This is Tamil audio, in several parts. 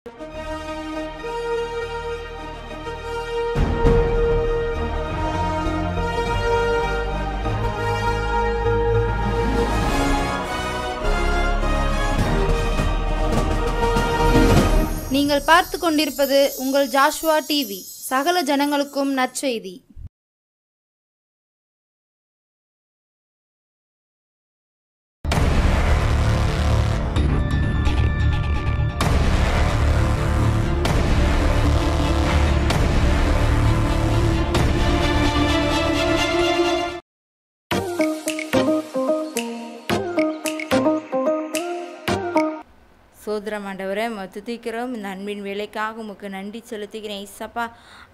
நீங்கள் பார்த்து கொண்டிருப்பது உங்கள் ஜாஷ்வா டிவி. சகல ஜனங்களுக்கும் நற்செய்தி. சோதரம் ஆண்டவரே, துதிக்கிறோம். இந்த அன்பின் வேலைக்காக உமக்கு நன்றி செலுத்துகிறேன் ஏசப்பா.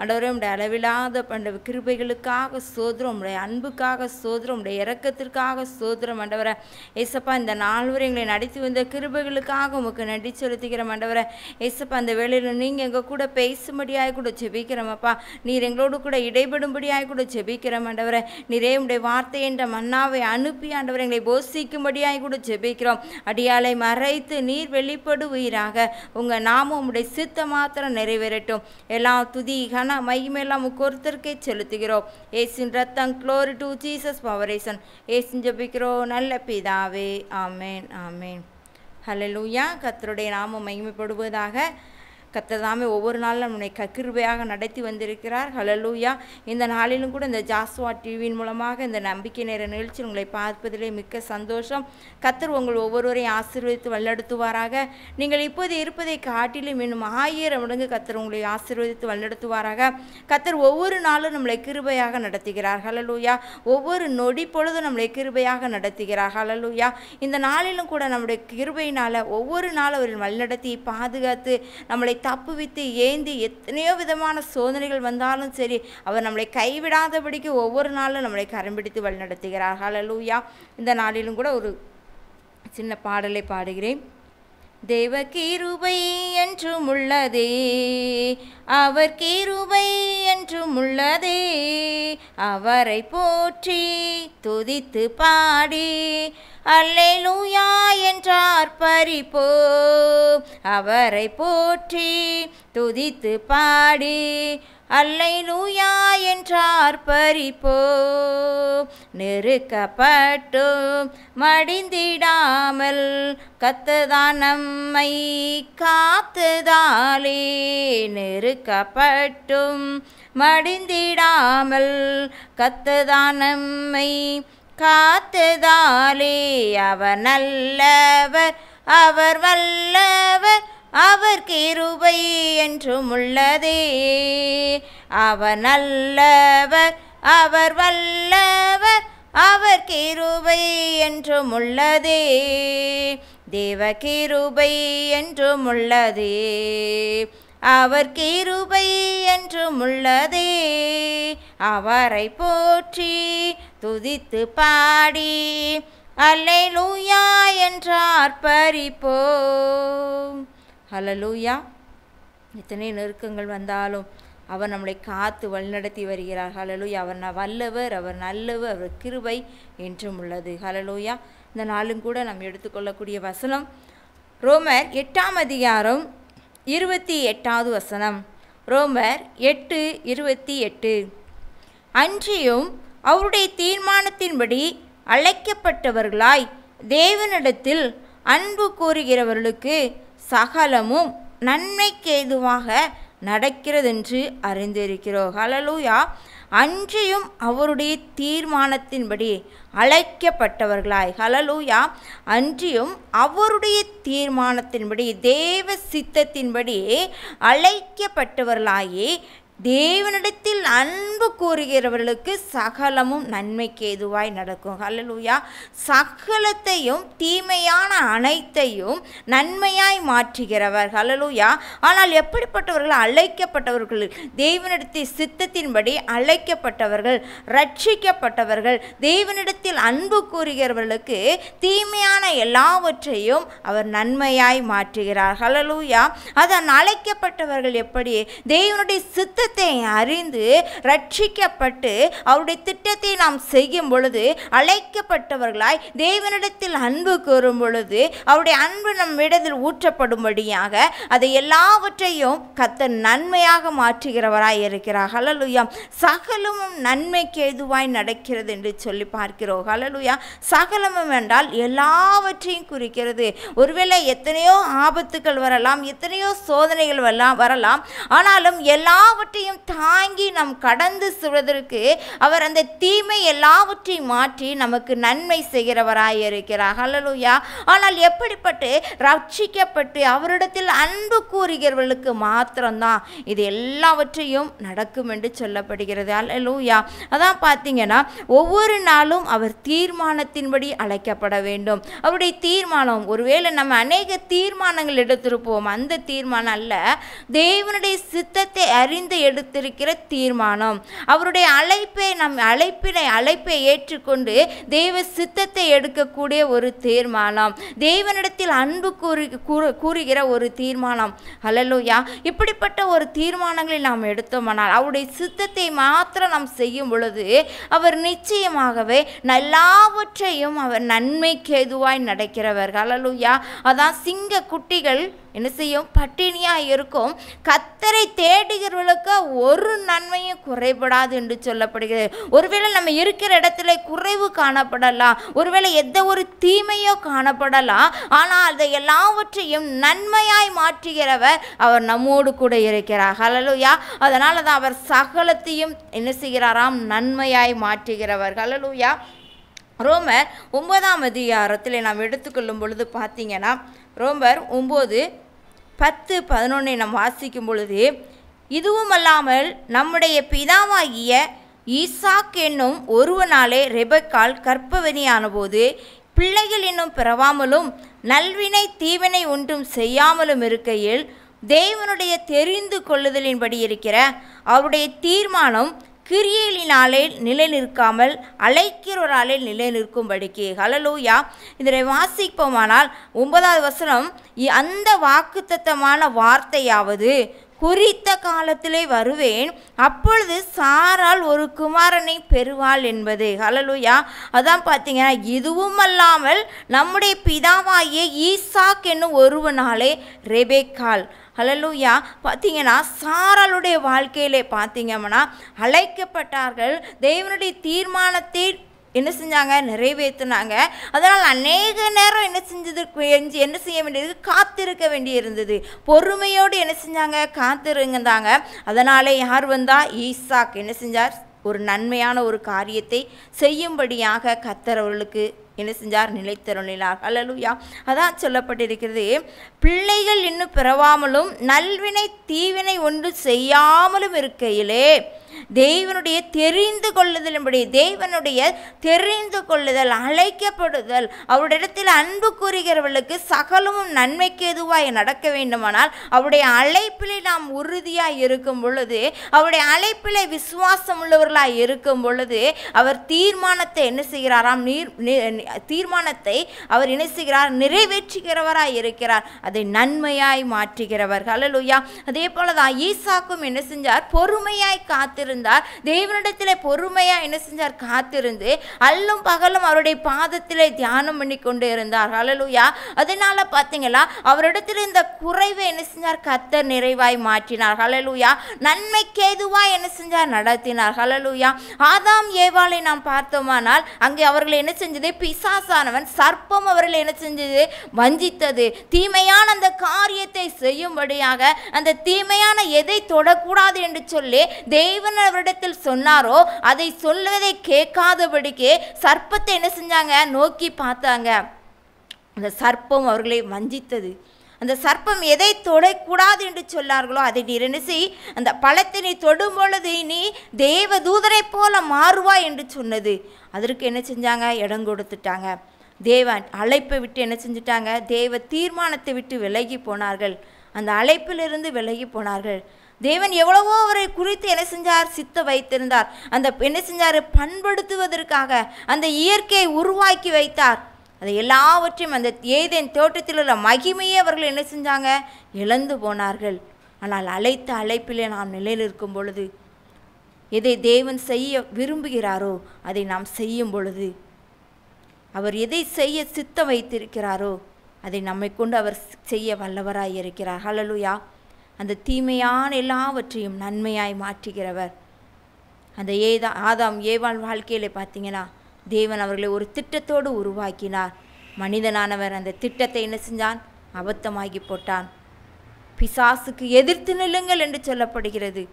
ஆண்டவரே, உடைய அளவில்லாத கிருபைகளுக்காக சோதரம், உடைய அன்புக்காக சோதரம், உடைய இரக்கத்திற்காக சோதரம் ஆண்டவரே. ஏசப்பா, இந்த நாள் வரை எங்களை நடத்தி வந்த கிருபைகளுக்காக உமக்கு நன்றி செலுத்துகிறோம் ஆண்டவரே. ஏசப்பா, அந்த வேளையில் நீங்கள் எங்கள் கூட பேசும்படியாக கூட ஜெபிக்கிறோமப்பா. நீர் எங்களோடு கூட இடைபடும்படியாக கூட ஜெபிக்கிறோம் ஆண்டவரே. நீரே உடைய வார்த்தை என்ற மன்னாவை அனுப்பி ஆண்டவரை எங்களை போஷிக்கும்படியாக கூட ஜெபிக்கிறோம். அடியாலை மறைத்து நீர் வெளிப்படுவீராக. உங்கள் நாமம் உம்முடைய சித்த மாத்திரம் நிறைவேறட்டும். எல்லா துதி கன மகிமையெல்லாம் ஒருத்தருக்கே செலுத்துகிறோம். ஏசின் ரத்தம், க்ளோரி டு ஜீசஸ் பவரேசன். ஏசின் ஜெபிக்கிறோம் நல்ல பிதாவே. ஆமேன் ஆமேன். ஹல்லேலூயா. கர்த்தருடைய நாமம் மகிமைப்படுவதாக. கர்த்தர் தாமே ஒவ்வொரு நாளும் நம்மை கிருபையாக நடத்தி வந்திருக்கிறார். ஹல்லேலூயா. இந்த நாளிலும் கூட இந்த ஜாஸ்வா டிவியின் மூலமாக இந்த நம்பிக்கை நேர நிகழ்ச்சியில் உங்களை பார்ப்பதிலே மிக்க சந்தோஷம். கர்த்தர் உங்கள் ஒவ்வொருவரையும் ஆசீர்வதித்து வழிநடத்துவாராக. நீங்கள் இப்போது இருப்பதை காட்டிலும் இன்னும் 1000 மடங்கு கர்த்தர் உங்களை ஆசீர்வதித்து வழிநடத்துவாராக. கர்த்தர் ஒவ்வொரு நாளும் நம்மளை கிருபையாக நடத்துகிறார். ஹல்லேலூயா. ஒவ்வொரு நொடி பொழுதும் நம்மளை கிருபையாக நடத்துகிறார். ஹல்லேலூயா. இந்த நாளிலும் கூட நம்முடைய கிருபையினால் ஒவ்வொரு நாளும் அவர்கள் வழிநடத்தி பாதுகாத்து நம்மளை தப்புவித்து ஏந்தி எத்தனையோ விதமான சோதனைகள் வந்தாலும் சரி அவர் நம்மளை கைவிடாதபடிக்கு ஒவ்வொரு நாளும் நம்மளை கரம் பிடித்து வழிநடத்துகிறார். ஹல்லேலூயா. இந்த நாளிலும் கூட ஒரு சின்ன பாடலை பாடுகிறேன். தேவ கிருபை என்றும் உள்ளதே, அவர் கிருபை என்றும் உள்ளதே, அவரை போற்றி துதித்து பாடி அல்லேலூயா என்றார் பரிப்போ. அவரை போற்றி துதித்து பாடி அல்லேலூயா என்றார் பரிப்போ. நெருக்கப்பட்டும் மடிந்திடாமல் கர்த்தர் நம்மை காத்ததாலே. நெருக்கப்பட்டும் மடிந்திடாமல் கர்த்தர் நம்மை காத்ததாலே. அவர் நல்லவர், அவர் வல்லவர், அவர் கிருபை என்றும் உள்ளதே. அவர் நல்லவர், அவர் வல்லவர், அவர் கிருபை என்றும் உள்ளதே. தேவ கிருபை என்றும் உள்ளதே, அவர் கிருபை என்றும் உள்ளதே. அவரை போற்றி துதித்து பாடி அல்லேலூயா என்றார் பரிப்போ. ஹல்லேலூயா. எத்தனை நெருக்கங்கள் வந்தாலும் அவர் நம்மளை காத்து வழிநடத்தி வருகிறார். ஹல்லேலூயா. அவர் வல்லவர், அவர் நல்லவர், அவர் கிருபை என்றும் உள்ளது. ஹல்லேலூயா. இந்த நாளும் கூட நாம் எடுத்துக்கொள்ளக்கூடிய வசனம் ரோமர் 8ஆம் அதிகாரம் 28வது வசனம். ரோமர் 8:28. அன்றியும் அவருடைய தீர்மானத்தின்படி அழைக்கப்பட்டவர்களாய் தேவனிடத்தில் அன்பு கூறுகிறவர்களுக்கு சகலமும் நன்மைக்கேதுவாக நடக்கிறதென்று அறிந்திருக்கிறோம். ஹல்லேலூயா. அன்றியும் அவருடைய தீர்மானத்தின்படி அழைக்கப்பட்டவர்களாய். ஹல்லேலூயா. அன்றியும் அவருடைய தீர்மானத்தின்படி தேவ சித்தத்தின்படி அழைக்கப்பட்டவர்களாயே தேவனிடத்தில் அன்பு கூறுகிறவர்களுக்கு சகலமும் நன்மைக்கு ஏதுவாய் நடக்கும். ஹல்லேலூயா. சகலத்தையும் தீமையான அனைத்தையும் நன்மையாய் மாற்றுகிறவர். ஹல்லேலூயா. ஆனால் எப்படிப்பட்டவர்கள்? அழைக்கப்பட்டவர்கள், தேவனிடத்தில் சித்தத்தின்படி அழைக்கப்பட்டவர்கள், ரட்சிக்கப்பட்டவர்கள், தேவனிடத்தில் அன்பு கூறுகிறவர்களுக்கு தீமையான எல்லாவற்றையும் அவர் நன்மையாய் மாற்றுகிறார். ஹல்லேலூயா. அதன் அழைக்கப்பட்டவர்கள் எப்படி? தேவனுடைய சித்த சித்தத்தை அறிந்து ரட்சிக்கப்பட்டு அவருடைய திட்டத்தை நாம் செய்யும் பொழுது, அழைக்கப்பட்டவர்களாய் தேவனிடத்தில் அன்பு கூறும் பொழுது, அவருடைய அன்பு நம் இடத்தில் ஊற்றப்படும்படியாக அதை எல்லாவற்றையும் கர்த்தர் நன்மையாக மாற்றுகிறவராய் இருக்கிறார். ஹல்லேலூயா. சகலமும் நன்மைக்கு ஏதுவாய் நடக்கிறது என்று சொல்லி பார்க்கிறோம். ஹல்லேலூயா. சகலமும் என்றால் எல்லாவற்றையும் குறிக்கிறது. ஒருவேளை எத்தனையோ ஆபத்துக்கள் வரலாம், எத்தனையோ சோதனைகள் வரலாம். ஆனாலும் எல்லாவற்றையும் தாங்கி நாம் கடந்து செல்வதற்கு அவர் அந்த தீமை எல்லாவற்றையும் மாற்றி நமக்கு நன்மை செய்கிறவராய் இருக்கிறார். ஹல்லேலூயா. ஆனால் எப்படிப்பட்டு ரட்சிக்கப்பட்டு அவரிடத்தில் அன்பு கூறுகிறவர்களுக்கு மாத்திரம்தான் இது எல்லாவற்றையும் நடக்கும் என்று சொல்லப்படுகிறது. ஹல்லேலூயா. அதான் பார்த்தீங்கன்னா ஒவ்வொரு நாளும் அவர் தீர்மானத்தின்படி அழைக்கப்பட வேண்டும். அவருடைய தீர்மானம், ஒருவேளை நம்ம அநேக தீர்மானங்கள் எடுத்திருப்போம், அந்த தீர்மானம் அல்ல, தேவனுடைய சித்தத்தை அறிந்து எடுத்திருக்கிற தீர்மானம். அவருடைய அழைப்பை அழைப்பை ஏற்றுக்கொண்டு தேவ சித்தத்தை எடுக்கக்கூடிய ஒரு தீர்மானம், தேவனிடத்தில் அன்பு கூறுகிற ஒரு தீர்மானம். ஹல்லேலூயா. இப்படிப்பட்ட ஒரு தீர்மானங்களை நாம் எடுத்தோமானால், அவருடைய சித்தத்தை மாத்திரம் நாம் செய்யும் பொழுது அவர் நிச்சயமாகவே எல்லாவற்றையும் அவர் நன்மைக்கு ஏதுவாய் நடக்கிறவர். ஹல்லேலூயா. அதான் சிங்க குட்டிகள் என்ன செய்யும்? பட்டினியாக இருக்கும். கர்த்தரை தேடுகிறவர்களுக்கு ஒரு நன்மையும் குறைபடாது என்று சொல்லப்படுகிறது. ஒருவேளை நம்ம இருக்கிற இடத்துல குறைவு காணப்படலாம், ஒருவேளை எந்த ஒரு தீமையோ காணப்படலாம், ஆனால் அதை எல்லாவற்றையும் நன்மையாய் மாற்றுகிறவர் அவர் நம்மோடு கூட இருக்கிறார். ஹல்லேலூயா. அதனால தான் அவர் சகலத்தையும் என்ன செய்கிறாராம்? நன்மையாய் மாற்றுகிறவர். ஹல்லேலூயா. ரோமர் 9ஆம் அதிகாரத்தில் நாம் எடுத்துக்கொள்ளும் பொழுது பார்த்தீங்கன்னா, ரோமர் 9:10-11 நாம் வாசிக்கும் பொழுது, இதுவும் அல்லாமல் நம்முடைய பிதாவாகிய ஈசாக் என்னும் ஒருவனாலே ரெபெக்காள் கர்ப்பவதியான போது பிள்ளைகள் இன்னும் பிறவாமலும் நல்வினை தீவினை ஒன்றும் செய்யாமலும் இருக்கையில் தேவனுடைய தெரிந்து கொள்ளுதலின்படி இருக்கிற அவருடைய தீர்மானம் கிரியைகளினாலே நிலை நிற்காமல் அழைக்கிறவராலே நிலை நிற்கும்படிக்கு. ஹல்லேலூயா. இதனை வாசிப்போமானால் 9வது வசனம், அந்த வாக்குத்தத்தமான வார்த்தையாவது, குறித்த காலத்திலே வருவேன், அப்பொழுது சாராள் ஒரு குமாரனை பெறுவாள் என்பது. ஹல்லேலூயா. அதான் பார்த்தீங்கன்னா, இதுவும் அல்லாமல் நம்முடைய பிதாவாகிய ஈசாக் என்னும் ஒருவனாலே ரெபெக்காள். ஹல்லேலூயா. பார்த்தீங்கன்னா சாராளுடைய வாழ்க்கையிலே பார்த்தீங்கன்னா அழைக்கப்பட்டார்கள், தேவனுடைய தீர்மானத்தை என்ன செஞ்சாங்க? நிறைவேற்றினாங்க. அதனால் அநேக நேரம் என்ன செய்ய வேண்டியது? காத்திருக்க வேண்டியிருந்தது. பொறுமையோடு என்ன செஞ்சாங்க? காத்திருந்தாங்க. அதனாலே யார் வந்தா? ஈசாக் என்ன செஞ்சார்? ஒரு நன்மையான ஒரு காரியத்தை செய்யும்படியாக கர்த்தர் அவர்களுக்கு என்ன செஞ்சார்? நிலைத்தருளினார். ஹல்லேலூயா. அதான் சொல்லப்பட்டிருக்கிறது, பிள்ளைகள் இன்னும் பிறவாமலும் நல்வினை தீவினை ஒன்று செய்யாமலும் இருக்கையிலே தேவனுடைய தெரிந்து கொள்ளுதலின்படி, தேவனுடைய தெரிந்து கொள்ளுதல், அழைக்கப்படுதல், அவருடைய இடத்தில் அன்பு கூறுகிறவர்களுக்கு சகலமும் நன்மைக்கு எதுவாய் நடக்க வேண்டுமானால் அவருடைய அழைப்பிலே நாம் உறுதியாய் இருக்கும் பொழுது, அவருடைய அழைப்பிலே விசுவாசம் உள்ளவர்களாய் இருக்கும் பொழுது அவர் தீர்மானத்தை என்ன செய்கிறாராம்? தீர்மானத்தை அவர் என்ன செய்கிறார்? நிறைவேற்றுகிறவராய் இருக்கிறார். அதை நன்மையாய் மாற்றுகிறவர். ஹல்லேலூயா. அதே போலதான் ஈசாக்கும் என்ன செஞ்சார்? பொறுமையாய் காத்திருந்தார். தேவனிடத்தில் பொறுமையா என்ன செஞ்சார்? காத்திருந்து அல்லும் பகலும் அவருடைய பாதத்திலே தியானம் பண்ணி கொண்டு இருந்தார். ஹல்லேலூயா. அதனால பார்த்தீங்களா, அவரிடத்தில் இந்த குறைவை என்ன செஞ்சார்? கர்த்தர் நிறைவாய் மாற்றினார். ஹல்லேலூயா. நன்மைக்கு ஏதுவாய் என்ன செஞ்சார்? நடத்தினார். ஹல்லேலூயா. ஆதாம் ஏவாளை நாம் பார்த்தோமானால் அங்கே அவர்கள் என்ன செஞ்சது? பிசாசானவன், சர்ப்பம் அவர்கள் என்ன செஞ்சது? வஞ்சித்தது. தீமையான அந்த காரியத்தை செய்யும்படியாக, அந்த தீமையான எதை தொடக்கூடாது என்று சொல்லி தேவன் அவரிடத்தில் சொன்னாரோ அதை சொல்வதை கேட்காதபடிக்கு சர்ப்பத்தை என்ன செஞ்சாங்க? நோக்கி பார்த்தாங்க. அந்த சர்ப்பம் அவர்களை வஞ்சித்தது. அந்த சர்ப்பம் எதை தொடக்கூடாது என்று சொன்னார்களோ அதை நீர் என்ன செய்? அந்த பழத்தை நீ தொடும் பொழுது நீ தேவ தூதரை போல மாறுவாய் என்று சொன்னது. அதற்கு என்ன செஞ்சாங்க? இடம் கொடுத்துட்டாங்க. தேவன் அழைப்பை விட்டு என்ன செஞ்சிட்டாங்க? தேவ தீர்மானத்தை விட்டு விலகி போனார்கள். அந்த அழைப்பிலிருந்து விலகி போனார்கள். தேவன் எவ்வளவோ அவரை குறித்து என்ன செஞ்சார்? சித்த வைத்திருந்தார். அந்த என்ன செஞ்சார்? பண்படுத்துவதற்காக அந்த இயற்கையை உருவாக்கி வைத்தார். அதை எல்லாவற்றையும் அந்த ஏதேன் தோட்டத்தில் உள்ள மகிமையை அவர்கள் என்ன செஞ்சாங்க? இழந்து போனார்கள். ஆனால் அழைத்த அழைப்பிலே நாம் நிலைநிற்கும் பொழுது, எதை தேவன் செய்ய விரும்புகிறாரோ அதை நாம் செய்யும் பொழுது, அவர் எதை செய்ய சித்தம் வைத்திருக்கிறாரோ அதை நம்மை கொண்டு அவர் செய்ய வல்லவராய் இருக்கிறார். ஹல்லேலூயா. அந்த தீமையான எல்லாவற்றையும் நன்மையாய் மாற்றுகிறவர். அந்த ஆதாம் ஏவாள் வாழ்க்கையிலே பார்த்தீங்கன்னா, தேவன் அவர்களை ஒரு திட்டத்தோடு உருவாக்கினார். மனிதனானவர் அந்த திட்டத்தை என்ன செஞ்சான்? அபத்தமாகி போட்டான். பிசாசுக்கு எதிர்த்து நில்லுங்கள் என்று சொல்லப்படுகிறது.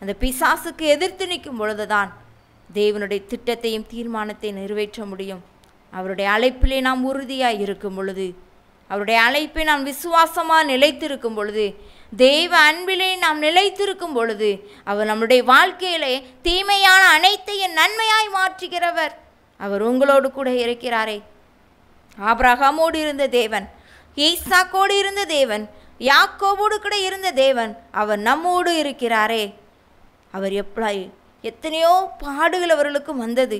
அந்த பிசாசுக்கு எதிர்த்து நிற்கும் பொழுதுதான் தேவனுடைய திட்டத்தையும் தீர்மானத்தை நிறைவேற்ற முடியும். அவருடைய அழைப்பிலே நாம் உறுதியாக இருக்கும் பொழுது, அவருடைய அழைப்பை நாம் விசுவாசமாக நிலைத்திருக்கும் பொழுது, தேவ அன்பிலே நாம் நிலைத்திருக்கும் பொழுது, அவர் நம்முடைய வாழ்க்கையிலே தீமையான அனைத்தையும் நன்மையாய் மாற்றுகிறவர். அவர் உங்களோடு கூட இருக்கிறாரே. ஆபிரகாமோடு இருந்த தேவன், ஈசாக்கோடு இருந்த தேவன், யாக்கோபோடு கூட இருந்த தேவன், அவர் நம்மோடு இருக்கிறாரே. அவர் எத்தனையோ பாடுகள் அவர்களுக்கு வந்தது.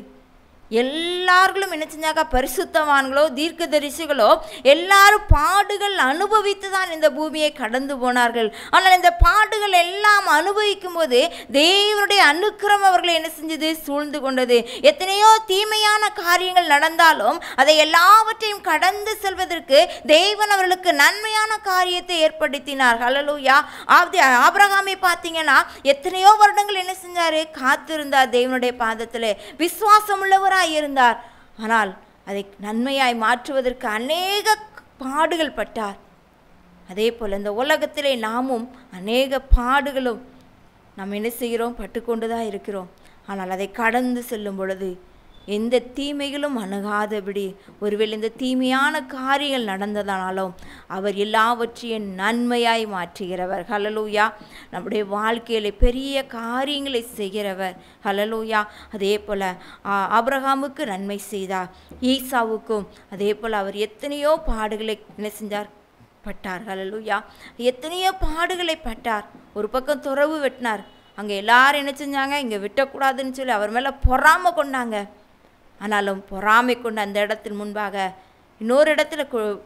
எல்லார்களும் என்ன செஞ்சாங்க? பரிசுத்தவான்களோ தீர்க்கதரிசிகளோ எல்லாரும் பாடுகள் அனுபவித்து தான் இந்த பூமியை கடந்து போனார்கள். ஆனால் இந்த பாடுகள் எல்லாம் அனுபவிக்கும் போது தேவனுடைய அனுக்கிரகம் அவர்களை என்ன செஞ்சது? சூழ்ந்து கொண்டது. எத்தனையோ தீமையான காரியங்கள் நடந்தாலும் அதை எல்லாவற்றையும் கடந்து செல்வதற்கு தேவன் அவர்களுக்கு நன்மையான காரியத்தை ஏற்படுத்தினார். ஹல்லேலூயா. ஆபிரகாமை பார்த்தீங்கன்னா எத்தனையோ வருடங்கள் என்ன செஞ்சாரு? காத்திருந்தார் தேவனுடைய பாதத்தில், விசுவாசம் உள்ளவராய் இருந்தார். ஆனால் அதை நன்மையாய் மாற்றுவதற்கு அநேக பாடுகள் பட்டார். அதே போல் இந்த உலகத்திலே நாமும் அநேக பாடுகளும் நாம் என்ன செய்கிறோம்? பட்டுக்கொண்டுதான் இருக்கிறோம். ஆனால் அதை கடந்து செல்லும் பொழுது எந்த தீமைகளும் அணுகாதபடி, ஒருவேளை இந்த தீமையான காரியங்கள் நடந்ததானாலும் அவர் எல்லாவற்றையும் நன்மையாய் மாற்றுகிறவர். ஹல்லேலூயா. நம்முடைய வாழ்க்கையிலே பெரிய காரியங்களை செய்கிறவர். ஹல்லேலூயா. அதே போல் ஆபிரகாமுக்கு நன்மை செய்தார், ஈசாவுக்கும் அதே போல் அவர் எத்தனையோ பாடுகளை என்ன செஞ்சார்? பட்டார். ஹல்லேலூயா. எத்தனையோ பாடுகளை பட்டார். ஒரு பக்கம் துறவு வெட்டினார். அங்கே எல்லாரும் என்ன செஞ்சாங்க? இங்கே விட்டக்கூடாதுன்னு சொல்லி அவர் மேலே பொறாமை கொண்டாங்க. ஆனாலும் பொறாமை கொண்டு அந்த இடத்தின் முன்பாக இன்னொரு இடத்துல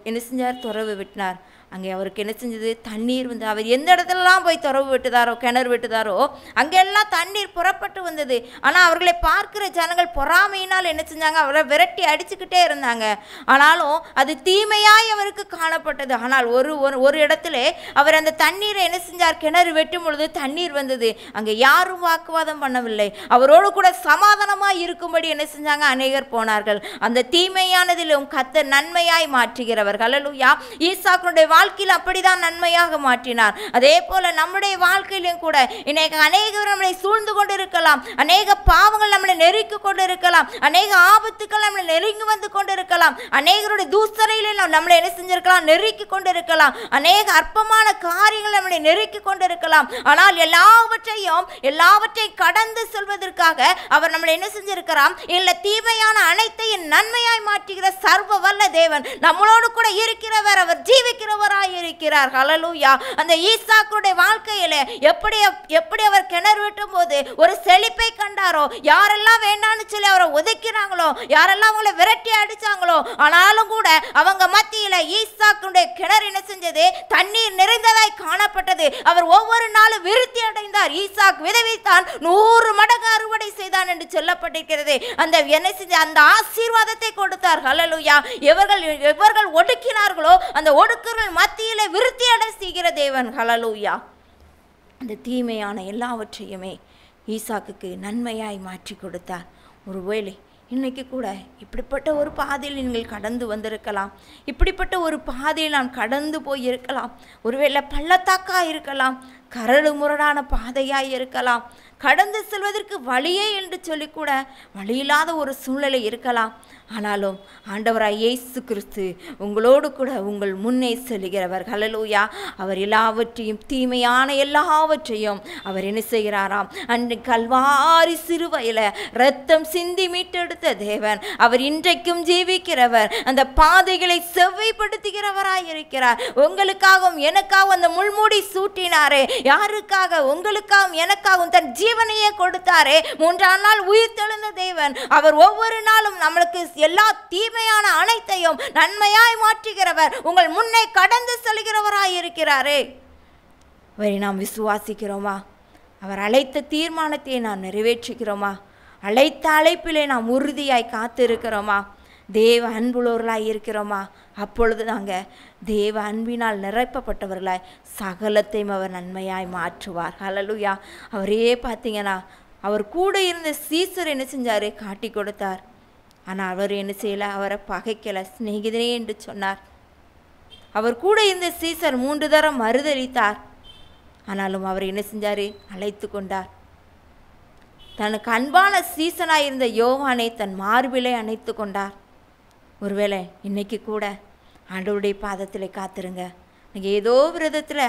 என்ன செஞ்சார்? துறவு வெட்டினார். அங்கே அவருக்கு என்ன செஞ்சது? தண்ணீர் வந்து, அவர் எந்த இடத்துலலாம் போய் துறவு வெட்டுதாரோ, கிணறு வெட்டுதாரோ, அங்கெல்லாம் தண்ணீர் புறப்பட்டு வந்தது. ஆனால் அவர்களை பார்க்கிற ஜனங்கள் பொறாமையினால் என்ன செஞ்சாங்க? அவரை விரட்டி அடிச்சுக்கிட்டே இருந்தாங்க. ஆனாலும் அது தீமையாய் அவருக்கு காணப்பட்டது. ஆனால் ஒரு இடத்துல அவர் அந்த தண்ணீரை என்ன செஞ்சார்? கிணறு வெட்டும் பொழுது தண்ணீர் வந்தது. அங்கே யாரும் வாக்குவாதம் பண்ணவில்லை. அவரோடு கூட சமாதானமாய் இருக்கும்படி என்ன செஞ்சாங்க? அநேகர் போனார்கள். அந்த தீமையானதிலும் கர்த்தர் நன்மையாய் மாற்றுகிறவர். ஹல்லேலூயா. ஈசாக்குடைய வாழ்க்கையில் அப்படிதான் நன்மையாக மாற்றினார். அதே போல நம்முடைய வாழ்க்கையிலும் கூட இன்னைக்கு அநேகர் நம்மளை சூழ்ந்து கொண்டு இருக்கலாம், அநேக பாவங்கள் நம்மளை நெருக்கி கொண்டு இருக்கலாம், அநேக ஆபத்துக்கள் நம்மளை நெருங்கி வந்து கொண்டு இருக்கலாம், அநேகருடைய தூசரையில நம்மளை என்ன செஞ்சிருக்கலாம்? நெருக்கி கொண்டு இருக்கலாம், அநேக அற்பமான காரியங்கள் நம்மளை நெருக்கி கொண்டு இருக்கலாம். ஆனால் எல்லாவற்றையும் கடந்து செல்வதற்காக அவர் நம்மளை என்ன செஞ்சிருக்கிறார்? இல்ல தீமையான அனைத்தையும் நன்மையாய் மாற்றுகிற சர்வ வல்ல தேவன் நம்மளோடு கூட இருக்கிறவர். அவர் ஜீவிக்கிறவர் இருக்கிறார். ஹல்லேலூயா. அந்த ஈசாக்குடைய வாழ்க்கையில எப்படி அவர் கிணறு வெட்டும் போது ஒரு செழிப்பை கண்டாரோ, யாரெல்லாம் வேண்டான்னு சொல்லி அவரை ஒதுக்கினாங்களோ, யாரெல்லாம் அவங்களை விரட்டி அடிச்சாங்களோ, ஆனாலும் கூட அவங்க மத்தியில ஈசாக்குடைய கிணறு என்ன செஞ்சது? தண்ணீர் நிறைந்ததாய் காணப்பட்டது. அவர் ஒவ்வொரு நாளும் விருத்தி அடைந்தார். ஈசாக் விதைவித்தான் 100 மடங்கு அறுவடை செய்தான் என்று சொல்லப்பட்டிருக்கிறது. அந்த என்ன செஞ்ச? அந்த ஆசீர்வாதத்தை கொடுத்தார். ஹல்லேலூயா. எவர்கள் ஒடுக்கினார்களோ அந்த ஒடுக்குகள் மத்தியிலே விருத்தி அடை செய்கிற தேவன். ஹல்லேலூயா. அந்த தீமையான எல்லாவற்றையுமே ஈசாக்குக்கு நன்மையாய் மாற்றி கொடுத்தார். ஒருவேளை இன்னைக்கு கூட இப்படிப்பட்ட ஒரு பாதையில் நீங்கள் கடந்து வந்திருக்கலாம், இப்படிப்பட்ட ஒரு பாதையில் நாம் கடந்து போய் இருக்கலாம். ஒருவேளை பள்ளத்தாக்காக இருக்கலாம், கரடு முரடான பாதையாய் இருக்கலாம், கடந்து செல்வதற்கு வழியே என்று சொல்லி கூட வழியில்லாத ஒரு சூழ்நிலை இருக்கலாம். ஆனாலும் ஆண்டவராய் இயேசு கிறிஸ்து உங்களோடு கூட உங்கள் முன்னே செல்கிறவர். ஹல்லேலூயா. அவர் எல்லாவற்றையும் தீமையான எல்லாவற்றையும் அவர் என்ன செய்கிறாராம்? அன்று கல்வாரி சிறுவையில் இரத்தம் சிந்தி மீட்டெடுத்த தேவன் அவர் இன்றைக்கும் ஜீவிக்கிறவர். அந்த பாதைகளை செவ்வைப்படுத்துகிறவராய் இருக்கிறார். உங்களுக்காகவும் எனக்காகவும் அந்த முள்மூடி சூட்டினாரே, யாருக்காக? உங்களுக்காகவும் எனக்காகவும் தன் ஜீவனையே கொடுத்தாரே. 3ஆம் நாள் உயிர் தெழுந்த தேவன் அவர் ஒவ்வொரு நாளும் நம்மளுக்கு எல்லா தீமையான அனைத்தையும் நன்மையாய் மாற்றுகிறவர். உங்கள் முன்னே கடந்து செல்கிறவராய் இருக்கிறாரே. அவரை நாம் விசுவாசிக்கிறோமா? அவர் அழைத்த தீர்மானத்தை நாம் நிறைவேற்றுகிறோமா? அழைத்த அழைப்பிலே நாம் உறுதியாய் காத்திருக்கிறோமா? தேவ அன்புள்ளவர்களாய் இருக்கிறோமா? அப்பொழுது நாங்கள் தேவ அன்பினால் நிரப்பப்பட்டவர்களாய் சகலத்தையும் அவர் நன்மையாய் மாற்றுவார். ஹல்லேலூயா. அவரே பார்த்தீங்கன்னா அவர் கூட இருந்த சீசர் என்ன செஞ்சார்? காட்டி கொடுத்தார். ஆனால் அவர் என்ன செய்யலை? அவரை பகைக்கலை, சிநேகிதனே என்று சொன்னார். அவர் கூட இருந்த சீசர் 3 தரம் மறுதளித்தார். ஆனாலும் அவர் என்ன செஞ்சார்? அழைத்து கொண்டார். தனக்கு அன்பான சீசனாக இருந்த யோவானை தன் மார்பிலை அணைத்து கொண்டார். ஒருவேளை இன்னைக்கு கூட ஆண்டவருடைய பாதத்தில் காத்துருங்க. நீங்கள் ஏதோ விதத்தில்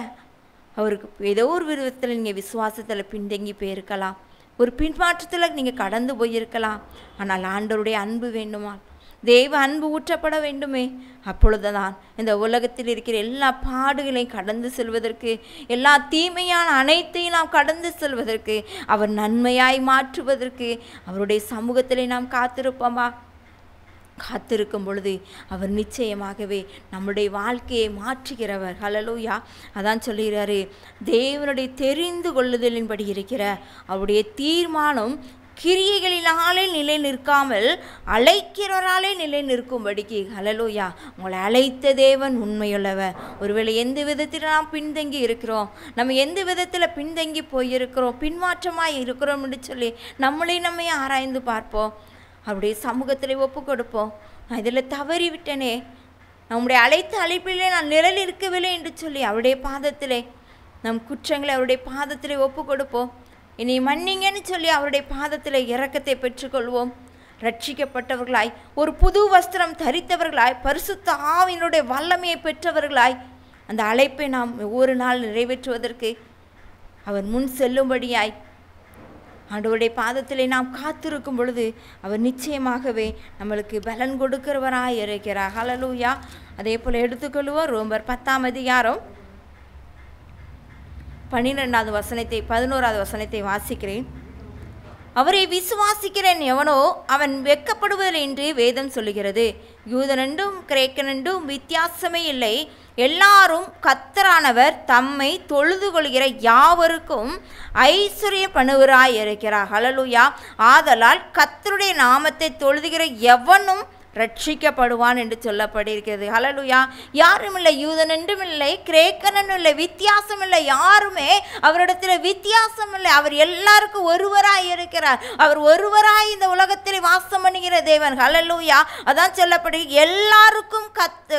அவருக்கு ஏதோ ஒரு விதத்தில் நீங்கள் விசுவாசத்தில் பின்தங்கி போயிருக்கலாம், ஒரு பின்மாற்றத்தில் நீங்கள் கடந்து போயிருக்கலாம். ஆனால் ஆண்டவருடைய அன்பு வேண்டுமா? தேவ அன்பு ஊற்றப்பட வேண்டுமே. அப்பொழுதுதான் இந்த உலகத்தில் இருக்கிற எல்லா பாடுகளையும் கடந்து செல்வதற்கு, எல்லா தீமையான அனைத்தையும் நாம் கடந்து செல்வதற்கு, அவர் நன்மையாய் மாற்றுவதற்கு அவருடைய சமூகத்திலே நாம் காத்திருப்போமா? காத்திருக்கும் பொழுது அவர் நிச்சயமாகவே நம்முடைய வாழ்க்கையை மாற்றுகிறவர். ஹல்லேலூயா. அதான் சொல்லுகிறாரு, தேவனுடைய தெரிந்து கொள்ளுதலின்படி இருக்கிற அவருடைய தீர்மானம் கிரியைகளினாலே நிலை நிற்காமல் அழைக்கிறவராலே நிலை நிற்கும்படிக்கு. ஹல்லேலூயா. உங்களை அழைத்த தேவன் உண்மையுள்ளவர். ஒருவேளை எந்த விதத்தில் நாம் பின்தங்கி இருக்கிறோம், நம்ம எந்த விதத்தில் பின்தங்கி போயிருக்கிறோம், பின்மாற்றமாக இருக்கிறோம் என்று சொல்லி நம்மை ஆராய்ந்து பார்ப்போம். அவருடைய சமூகத்தில் ஒப்பு கொடுப்போம். நான் இதில் தவறி விட்டனே, நம்முடைய அழைத்த அழைப்பிலே நான் நிழல் இருக்கவில்லை என்று சொல்லி அவருடைய பாதத்திலே நம் குற்றங்களை அவருடைய பாதத்திலே ஒப்பு கொடுப்போம். இனி மன்னிங்கன்னு சொல்லி அவருடைய பாதத்தில் இரக்கத்தை பெற்றுக்கொள்வோம். ரட்சிக்கப்பட்டவர்களாய், ஒரு புது வஸ்திரம் தரித்தவர்களாய், பரிசுத்த ஆவியினுடைய வல்லமையை பெற்றவர்களாய் அந்த அழைப்பை நாம் ஒவ்வொரு நாள் நிறைவேற்றுவதற்கு அவர் முன் செல்லும்படியாய் ஆண்டவருடைய பாதத்திலே நாம் காத்திருக்கும் பொழுது அவர் நிச்சயமாகவே நம்மளுக்கு பலன் கொடுக்கிறவராய் இருக்கிறார். ஹல்லேலூயா. அதே போல் எடுத்துக்கொள்வோம் ரோமர் 10ஆம் அதிகாரம் 12வது வசனத்தை 11வது வசனத்தை வாசிக்கிறேன். அவரை விசுவாசிக்கிறேன் எவனோ அவன் வெட்கப்படுவதில்லை என்று வேதம் சொல்லுகிறது. யூதனென்றும் கிரேக்கனென்றும் வித்தியாசமே இல்லை, எல்லாரும் கர்த்தரானவர் தம்மை தொழுது கொள்கிற யாவருக்கும் ஐஸ்வர்யம் பண்ணுவராய் இருக்கிறார். ஹல்லேலூயா. ஆதலால் கர்த்தருடைய நாமத்தை தொழுதுகிற எவனும் ரட்சிக்கப்படுவான் என்று சொல்லப்பட்டிருக்கிறது. ஹல்லேலூயா. யாரும் இல்லை, யூதன் என்றும் இல்லை, கிரேக்கனும் இல்லை, வித்தியாசம் இல்லை, யாருமே அவரிடத்தில் வித்தியாசம் இல்லை. அவர் எல்லாருக்கும் ஒருவராய் இருக்கிறார். அவர் ஒருவராய் இந்த உலகத்தில் வாசம் பண்ணுகிற தேவன். ஹல்லேலூயா. அதான் சொல்லப்படுகிறது, எல்லாருக்கும்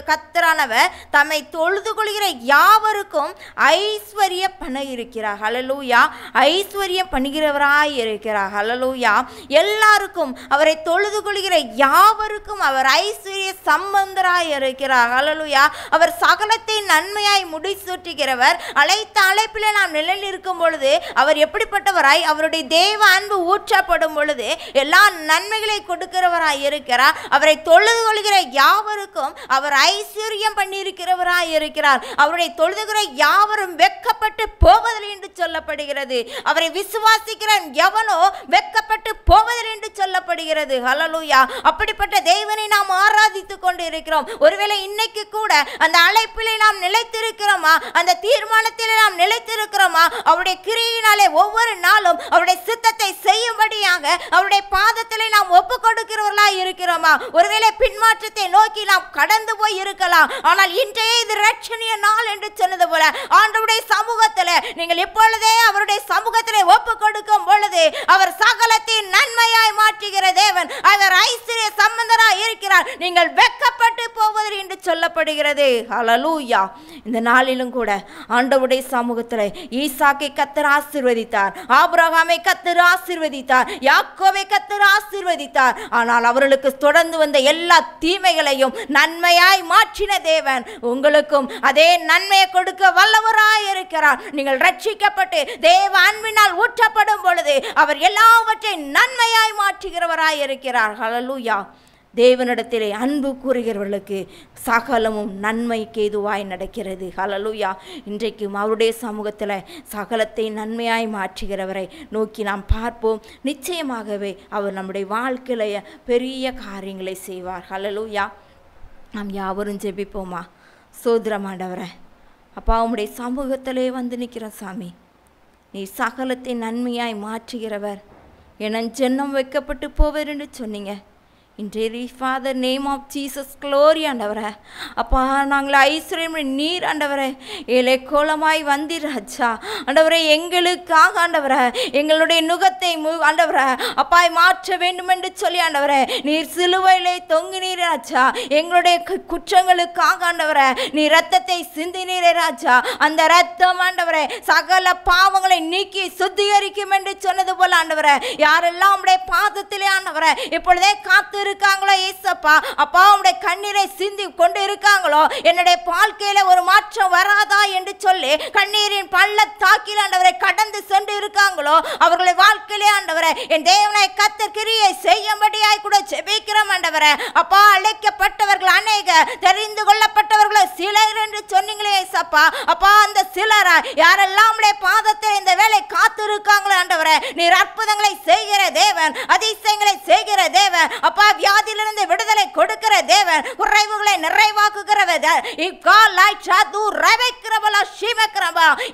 கர்த்தரானவர் தம்மை தொழுது கொள்கிற யாவருக்கும் ஐஸ்வர்யம் பண்ண இருக்கிறார். ஹல்லேலூயா. ஐஸ்வர்யம் பண்ணுகிறவராய் இருக்கிறார். ஹல்லேலூயா. எல்லாருக்கும் அவரை தொழுது கொள்கிற யாவருக்கும் அவர் ஐஸ்வர்ய சம்பந்தராய் இருக்கிறார். ஹல்லேலூயா. அவர் சகலத்தை நன்மையாய் முடிசூட்டுகிறவர். அழைத்த அழைப்பிலே நாம் நிலையில் இருக்கும் பொழுது அவர் எப்படிப்பட்டவராய்? அவருடைய தேவ அன்பு ஊற்றப்படும் பொழுது எல்லா நன்மைகளை கொடுக்கிறவராய் இருக்கிறார். அவரை தொழுது கொள்கிற யாவருக்கும் அவர் ஐஸ்வர்யம் பண்ணியிருக்கிறவராய் இருக்கிறார். அவருடைய தொழுதுகிற யாவரும் வெட்கப்பட்டு போவதில்லை என்று சொல்லப்படுகிறது. அவரை விசுவாசிக்கிற எவனோ வெட்கப்பட்டு போவதில்லை என்று சொல்லப்படுகிறது. ஹல்லேலூயா. அப்படிப்பட்ட தேவனை நாம் ஆராதித்துக் கொண்டு இருக்கிறோம். ஒருவேளை இன்னைக்கு கூட அந்த அழைப்பிலே நாம் நிலைத்திருக்கிறோமா? அந்த தீர்மானத்திலே நாம் நிலைத்திருக்கிறோமா? அவருடைய கிரியையினாலே ஒவ்வொரு நாளும் அவருடைய சித்தத்தை செய்யும்படியாக அவருடைய பாதத்திலே நாம் ஒப்பு கொடுக்கிறவர்களாய் இருக்கிறோமா? ஒருவேளை பின்மாற்றத்தை நோக்கி நாம் கடந்து போய் இருக்கலாம். ஆனால் இன்றைய இது ரட்சணிய நாள் என்று சொன்னது போல ஆண்டவருடைய சமூகத்தில் நீங்கள் இப்பொழுதே அவருடைய சமூகத்திலே ஒப்பு கொடுக்கும் பொழுது அவர் சகலத்தின் நன்மையாய் மாற்றுகிற தேவன். அவர் ஐஸ்வர்ய சம்பந்தராய் இருக்கிறார். நீங்கள் வெட்கப்பட்டு போவதில்லை என்று சொல்லப்படுகிறது. ஹல்லேலூயா. இந்த நாளிலும் கூட ஆண்டவருடைய சமூகத்தில் ஈசாக்கை கர்த்தர் ஆசீர்வதித்தார், ஆபிரகாமை கர்த்தர் ஆசீர்வதித்தார், யாக்கோபை கர்த்தர் ஆசீர்வதித்தார். ஆனால் அவர்களுக்கு தொடர்ந்து வந்த எல்லா தீமைகளையும் நன்மையாய் மாற்றின தேவன் உங்களுக்கும் அதே நன்மையை கொடுக்க வல்லவராய் இருக்கிறார். நீங்கள் ரட்சிக்கப்பட்டு தேவ அன்பினால் ஊற்றப்படும் பொழுது அவர் எல்லாவற்றையும் நன்மையாய் மாற்றுகிறவராய் இருக்கிறார். ஹல்லேலூயா. தேவனிடத்திலே அன்பு கூறுகிறவர்களுக்கு சகலமும் நன்மைக்கு ஏதுவாய் நடக்கிறது. ஹல்லேலூயா. இன்றைக்கும் அவருடைய சமூகத்தில் சகலத்தை நன்மையாய் மாற்றுகிறவரை நோக்கி நாம் பார்ப்போம். நிச்சயமாகவே அவர் நம்முடைய வாழ்க்கையில பெரிய காரியங்களை செய்வார். ஹல்லேலூயா. நாம் யாவரும் ஜெபிப்போமா? சோதரம் ஆண்டவரே, அப்பா உம்முடைய சமூகத்திலே வந்து நிற்கிறோம் சாமி. நீ சகலத்தை நன்மையாய் மாற்றுகிறவர், என ஜென்னம் வைக்கப்பட்டு போவர் என்று சொன்னீங்க. இன்றைய father name of Jesus glory ஆண்டவரே. அப்பா நாங்கள் ஐஸ்வர்யம் நீர் ஆண்டவரே ஏழை கோலமாய் வந்திராச்சா ஆண்டவரே, எங்களுக்காக ஆண்டவரே எங்களுடைய நுகத்தை ஆண்டவரே அப்பாய் மாற்ற வேண்டும் என்று சொல்லி ஆண்டவரே நீர் சிலுவையிலே தொங்கினீர் ராஜா. எங்களுடைய குற்றங்களுக்காக ஆண்டவரே நீ ரத்தத்தை சிந்தினீரே ராஜா. அந்த ரத்தம் ஆண்டவரே சகல பாவங்களை நீக்கி சுத்திகரிக்கும் என்று சொன்னது போல ஆண்டவரே, யாரெல்லாம் உடைய பாதத்திலே ஆண்டவரே இப்பொழுதே காத்து இருக்காங்களோ ஏசப்பா, அப்பா உடைய கண்ணீரை சிந்தி கொண்டு இருக்காங்களோ, என்னுடைய வாழ்க்கையில ஒரு மாற்றம் வராதா என்று சொல்லி கண்ணீரின் பள்ளத்தாக்கில் ஆண்டவரை கடந்து சென்று இருக்காங்களோ, அவர்களை வாழ்க்கையிலே ஆண்டவரை என் தேவனை கர்த்தர் கிரியை செய்யும்படியாய் கூட ஜெபிக்கிறோம் ஆண்டவரே. அப்பா அழைக்கப்பட்டவர்கள் அநேக, தெரிந்து கொள்ளப்பட்டவர்கள் சிலர் என்று சொன்னீங்களே ஏசப்பா. அப்பா அந்த சிலரா யாரெல்லாம் உடைய பாதத்தில் இந்த வேலை காத்து இருக்காங்களோ ஆண்டவரே, நீர் அற்புதங்களை செய்கிற தேவன், அதிசயங்களை செய்கிற தேவன், அப்பா வியாதியிலிருந்து விடுதலை கொடுக்கிற தேவன், குறைவுகளை நிறைவாக்குகிறவர்.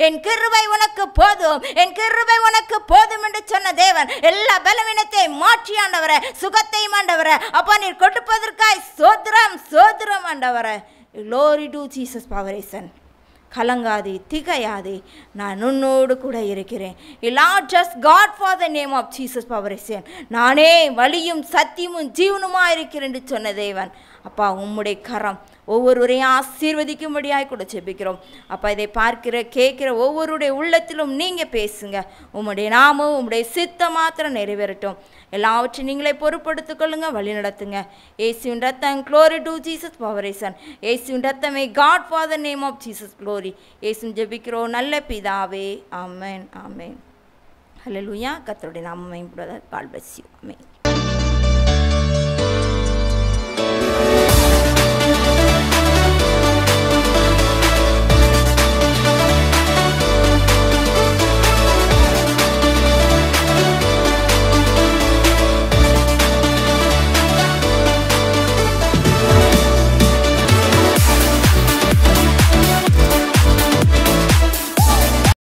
என் கிருபை உனக்கு போதும், என் கிருபை உனக்கு போதும் என்று சொன்ன தேவன் எல்லா பலவீனத்தை மாற்றி ஆண்டவரே சுகத்தையும் ஆண்டவரே அப்பா நீர் கொடுப்பதற்காய் சோத்திரம் சோத்திரம் ஆண்டவரே. Glory to Jesus பவரேசன். கலங்காதே திகையாதே, நான் உன்னோடு கூட இருக்கிறேன். just God for the name of Jesus பவரேசன். நானே வழியும் சத்தியமும் ஜீவனுமாக இருக்கிறேன் என்று சொன்ன தேவன் அப்பா உம்முடைய கரம் ஒவ்வொருவரையும் ஆசீர்வதிக்கும்படியாய் கூட ஜெபிக்கிறோம். அப்பா இதை பார்க்கிற கேட்கிற ஒவ்வொருடைய உள்ளத்திலும் நீங்கள் பேசுங்க. உம்முடைய நாமம் உம்முடைய சித்தம் மாத்திரம் நிறைவேறட்டும். எல்லாவற்றையும் நீங்களே பொறுப்படுத்திக் கொள்ளுங்க, வழி நடத்துங்க. இயேசுவின் ரத்தம் க்ளோரி டு ஜீசஸ் பவரேசன். இயேசுவின் ரத்தமே God for the name of Jesus glory. இயேசு ஜெபிக்கிறோம் நல்ல பிதாவே. ஆமென் ஆமென். ஹல்லேலூயா. கர்த்தருடைய நாமம் மகிமைப்படுவதாக. God bless you. ஆமென்.